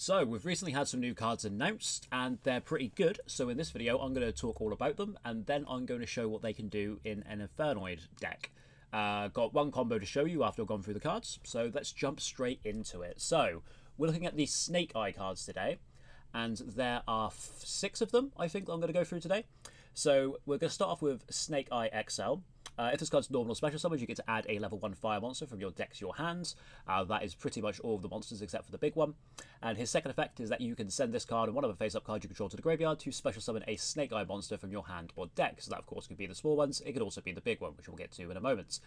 So, we've recently had some new cards announced, and they're pretty good. So in this video, I'm going to talk all about them, and then I'm going to show what they can do in an Infernoid deck. Got one combo to show you after I've gone through the cards, so let's jump straight into it. So, we're looking at the Snake Eye cards today, and there are 6 of them, I think, I'm going to go through today. So, we're going to start off with Snake Eye XL. If this card's normal or special summons, you get to add a level 1 fire monster from your deck to your hands. That is pretty much all of the monsters except for the big one. And his second effect is that you can send this card and one other face-up card you control to the graveyard to special summon a Snake Eye monster from your hand or deck. So that, of course, could be the small ones. It could also be the big one, which we'll get to in a moment.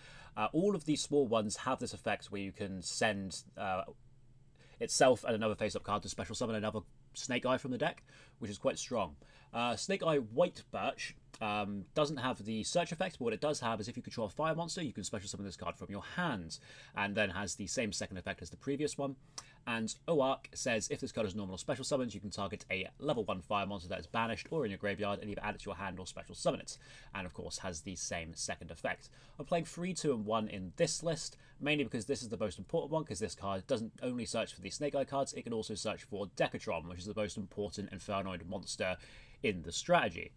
All of these small ones have this effect where you can send itself and another face-up card to special summon another Snake Eye from the deck, which is quite strong. Snake Eye White Birch doesn't have the search effect, but what it does have is if you control a fire monster, you can special summon this card from your hand, and then has the same second effect as the previous one. And Oark says if this card is normal or special summons, you can target a level 1 fire monster that is banished or in your graveyard and either add it to your hand or special summon it, and of course has the same second effect. I'm playing 3, 2, and 1 in this list, mainly because this is the most important one, because this card doesn't only search for the Snake Eye cards, it can also search for Decatron, which is the most important Infernoid monster in the strategy.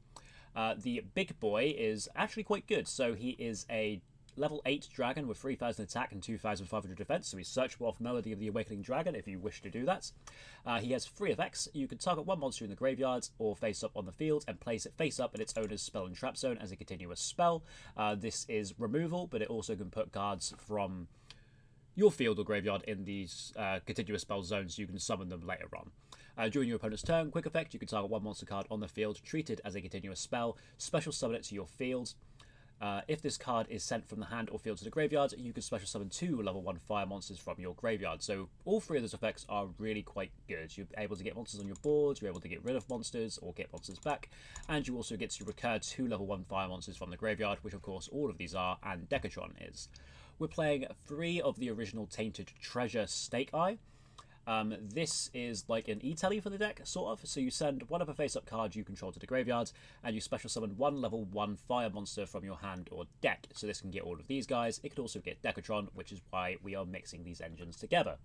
The big boy is actually quite good, so he is a level 8 dragon with 3000 attack and 2500 defense, so he's searchable off Melody of the Awakening Dragon if you wish to do that. He has 3 effects. You can target one monster in the graveyard or face up on the field and place it face up in its owner's spell and trap zone as a continuous spell. This is removal, but it also can put cards from your field or graveyard in these continuous spell zones, so you can summon them later on. During your opponent's turn, quick effect, you can target one monster card on the field, treat it as a continuous spell, special summon it to your field. If this card is sent from the hand or field to the graveyard, you can special summon 2 level 1 fire monsters from your graveyard. So all 3 of those effects are really quite good. You're able to get monsters on your board, you're able to get rid of monsters or get monsters back, and you also get to recur 2 level 1 fire monsters from the graveyard, which of course all of these are, and Decatron is. We're playing 3 of the original Tainted Treasure Snake Eye. This is like an E-Tally for the deck, sort of. So you send one of a face-up card you control to the graveyard, and you special summon 1 level 1 fire monster from your hand or deck. So this can get all of these guys. It could also get Decatron, which is why we are mixing these engines together.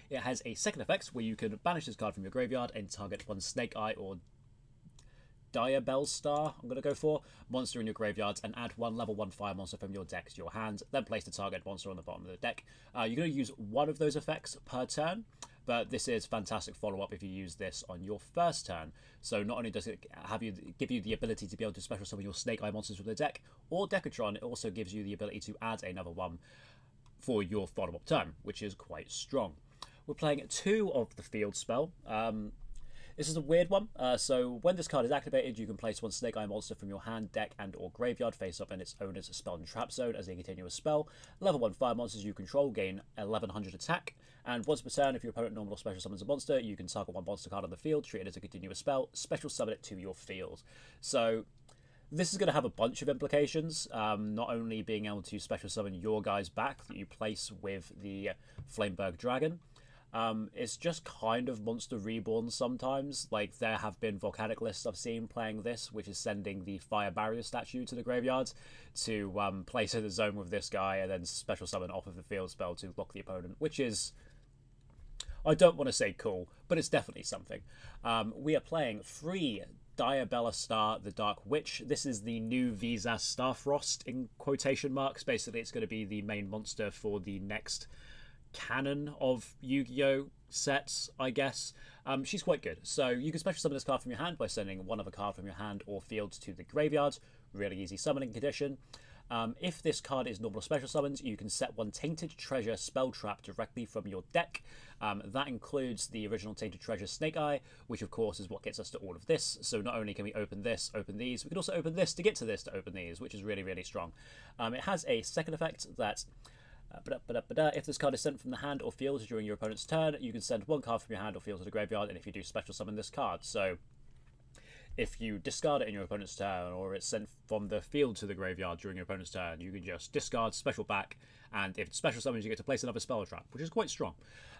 It has a second effect where you can banish this card from your graveyard and target one Snake Eye or Diabell Star, I'm going to go for, monster in your graveyard, and add 1 level 1 fire monster from your deck to your hand, then place the target monster on the bottom of the deck. You're going to use one of those effects per turn, but this is fantastic follow-up if you use this on your first turn. So not only does it give you the ability to be able to special summon your Snake Eye monsters from the deck, or Decatron, it also gives you the ability to add another one for your follow-up turn, which is quite strong. We're playing 2 of the field spell. This is a weird one. So when this card is activated, you can place 1 Snake Eye monster from your hand, deck, and or graveyard face up in its owner's spell and trap zone as a continuous spell. Level 1 fire monsters you control gain 1100 attack, and once per turn, if your opponent normal or special summons a monster, you can target 1 monster card on the field, treat it as a continuous spell, special summon it to your field. So this is going to have a bunch of implications, not only being able to special summon your guys back that you place with the Flameberg Dragon. It's just kind of Monster Reborn sometimes. Like, there have been Volcanic lists I've seen playing this, which is sending the Fire Barrier statue to the graveyard to place in the zone with this guy and then special summon off of the field spell to block the opponent, which is, I don't want to say cool, but it's definitely something. We are playing 3 Diabella Star, the Dark Witch. This is the new Visas Starfrost in quotation marks. Basically, it's going to be the main monster for the next canon of Yu-Gi-Oh sets, I guess. She's quite good. So you can special summon this card from your hand by sending one other card from your hand or field to the graveyard. Really easy summoning condition. If this card is normal or special summons, you can set 1 Tainted Treasure spell trap directly from your deck. That includes the original Tainted Treasure Snake Eye, which of course is what gets us to all of this. So not only can we open this, open these, we can also open this to get to this to open these, which is really, really strong. It has a second effect that if this card is sent from the hand or field during your opponent's turn, you can send 1 card from your hand or field to the graveyard, and if you do, special summon this card. So if you discard it in your opponent's turn, or it's sent from the field to the graveyard during your opponent's turn, you can just discard, special back, and if it's special summons, you get to place another spell trap, which is quite strong.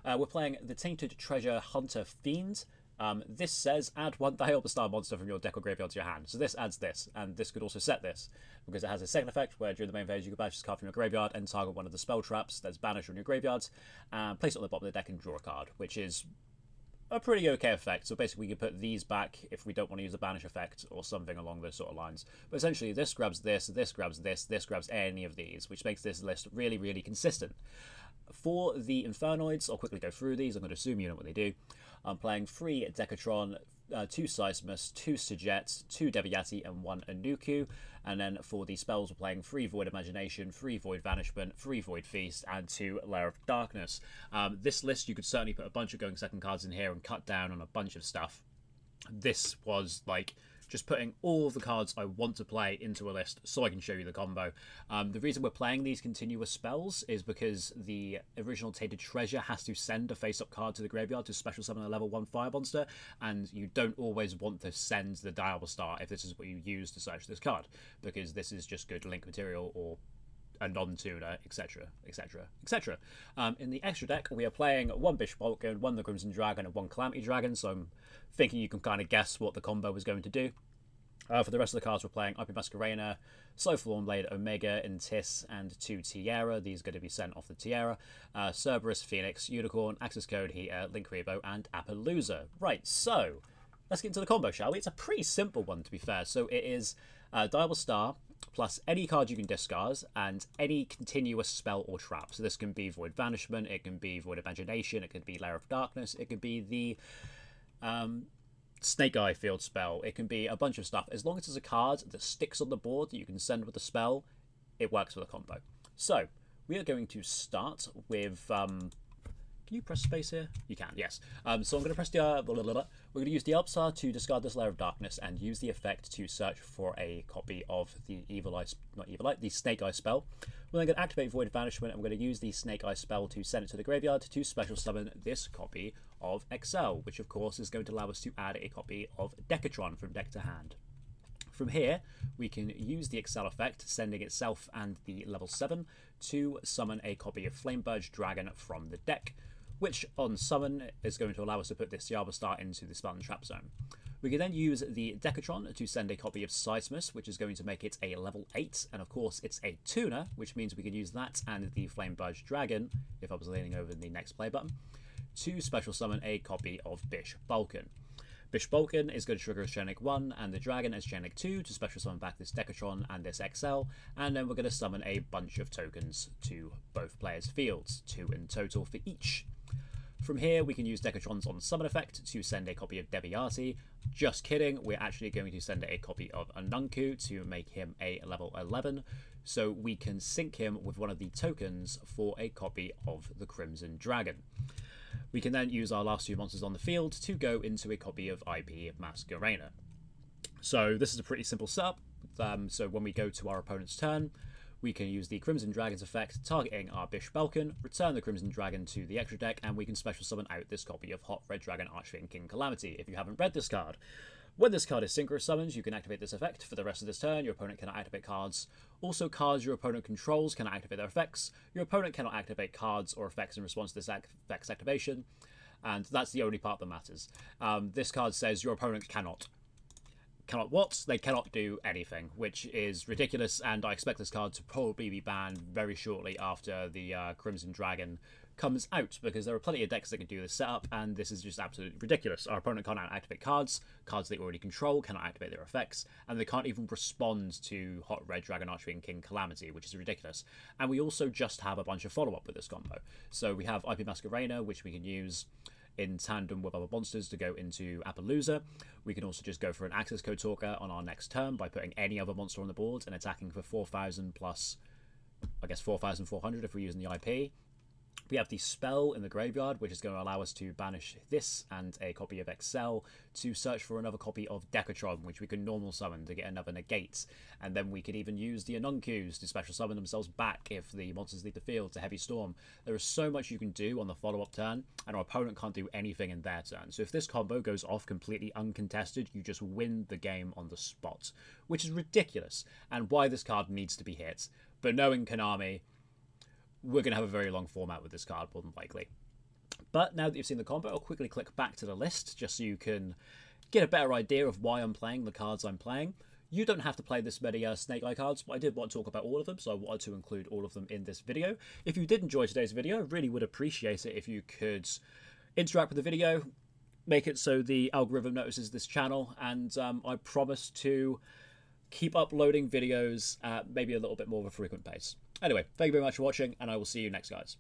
We're playing the Tainted Treasure Hunter Fiend. This says add 1 Diabella Star monster from your deck or graveyard to your hand. So this adds this, and this could also set this, because it has a second effect where during the main phase you can banish this card from your graveyard and target one of the spell traps that's banished from your graveyard, and place it on the bottom of the deck and draw a card, which is a pretty okay effect. So basically we can put these back if we don't want to use the banish effect or something along those sort of lines. But essentially this grabs this grabs this grabs any of these, which makes this list really, really consistent. For the Infernoids, I'll quickly go through these. I'm going to assume you know what they do. I'm playing 3 Decatron, 2 Seismus, 2 Sajet, 2 Deviati, and 1 Anuku. And then for the spells, we're playing 3 Void Imagination, 3 Void Vanishment, 3 Void Feast, and 2 Lair of Darkness. This list, you could certainly put a bunch of going second cards in here and cut down on a bunch of stuff. This was like just putting all of the cards I want to play into a list so I can show you the combo. The reason we're playing these continuous spells is because the original Tainted Treasure has to send a face-up card to the graveyard to special summon a level 1 fire monster, and you don't always want to send the Diablo Star if this is what you use to search this card, because this is just good link material or a non-tuner, etc, etc, etc. In the extra deck, we are playing 1 Bishop Vulcan, 1 the Crimson Dragon, and 1 Calamity Dragon, so I'm thinking you can kind of guess what the combo is going to do. For the rest of the cards, we're playing IP Masquerena, Soulforlorn Blade, Omega, Intis, and 2 Tiara. These are going to be sent off the Tiara. Cerberus, Phoenix, Unicorn, Access Code, Heater, Link Rebo, and Appaloosa. Right, so let's get into the combo, shall we? It's a pretty simple one, to be fair. So it is Diablo Star plus any card you can discard and any continuous spell or trap. So this can be Void Vanishment, it can be Void Imagination, it can be Lair of Darkness, it can be the Snake Eye Field spell, it can be a bunch of stuff. As long as it's a card that sticks on the board that you can send with the spell, it works with a combo. So we are going to start with can you press space here? You can, yes. So I'm going to press the we're going to use the Elpsar to discard this Lair of Darkness and use the effect to search for a copy of the the Snake Eye spell. We're then going to activate Void Vanishment, and we're going to use the Snake Eye spell to send it to the graveyard to special summon this copy of Excel, which of course is going to allow us to add a copy of Decatron from deck to hand. From here, we can use the Excel effect, sending itself and the level 7 to summon a copy of Flamebird Dragon from the deck, which on summon is going to allow us to put this Diablo Star into the spell and trap zone. We can then use the Decatron to send a copy of Seismus, which is going to make it a level 8, and of course it's a tuner, which means we can use that and the Flamebird Dragon, if I was leaning over the next play button, to special summon a copy of Bish Vulcan. Bish Vulcan is going to trigger as Chenic 1 and the Dragon as Chenic 2 to special summon back this Decatron and this XL, and then we're going to summon a bunch of tokens to both players' fields, 2 in total for each. From here, we can use Decatron's on summon effect to send a copy of Deviati. Just kidding, we're actually going to send a copy of Anunku to make him a level 11, so we can sync him with one of the tokens for a copy of the Crimson Dragon. We can then use our last 2 monsters on the field to go into a copy of IP Masquerena. So this is a pretty simple setup. So when we go to our opponent's turn, we can use the Crimson Dragon's effect, targeting our Bish Vulcan, return the Crimson Dragon to the extra deck, and we can special summon out this copy of Hot Red Dragon Archfiend King Calamity, if you haven't read this card. When this card is synchro summoned, you can activate this effect. For the rest of this turn, your opponent cannot activate cards. Also, cards your opponent controls cannot activate their effects. Your opponent cannot activate cards or effects in response to this effect's activation. And that's the only part that matters. This card says your opponent cannot. Cannot what? They cannot do anything, which is ridiculous, and I expect this card to probably be banned very shortly after the Crimson Dragon comes out, because there are plenty of decks that can do this setup, and this is just absolutely ridiculous. Our opponent can't activate cards they already control cannot activate their effects, and they can't even respond to Hot Red Dragon Archfiend King Calamity, which is ridiculous. And we also just have a bunch of follow-up with this combo. So we have IP Masquerena, which we can use in tandem with other monsters to go into Appaloosa. We can also just go for an Access Code Talker on our next turn by putting any other monster on the board and attacking for 4,000 plus, I guess, 4,400 if we're using the IP. We have the spell in the graveyard, which is going to allow us to banish this and a copy of Excel to search for another copy of Decatron, which we can normal summon to get another negate. And then we could even use the Anunkus to special summon themselves back if the monsters leave the field to Heavy Storm. There is so much you can do on the follow-up turn, and our opponent can't do anything in their turn. So if this combo goes off completely uncontested, you just win the game on the spot, which is ridiculous, and why this card needs to be hit. But knowing Konami, we're going to have a very long format with this card, more than likely. But now that you've seen the combo, I'll quickly click back to the list, just so you can get a better idea of why I'm playing the cards I'm playing. You don't have to play this many Snake Eye cards, but I did want to talk about all of them, so I wanted to include all of them in this video. If you did enjoy today's video, I really would appreciate it if you could interact with the video, make it so the algorithm notices this channel, and I promise to keep uploading videos at maybe a little bit more of a frequent pace. Anyway, thank you very much for watching, and I will see you next, guys.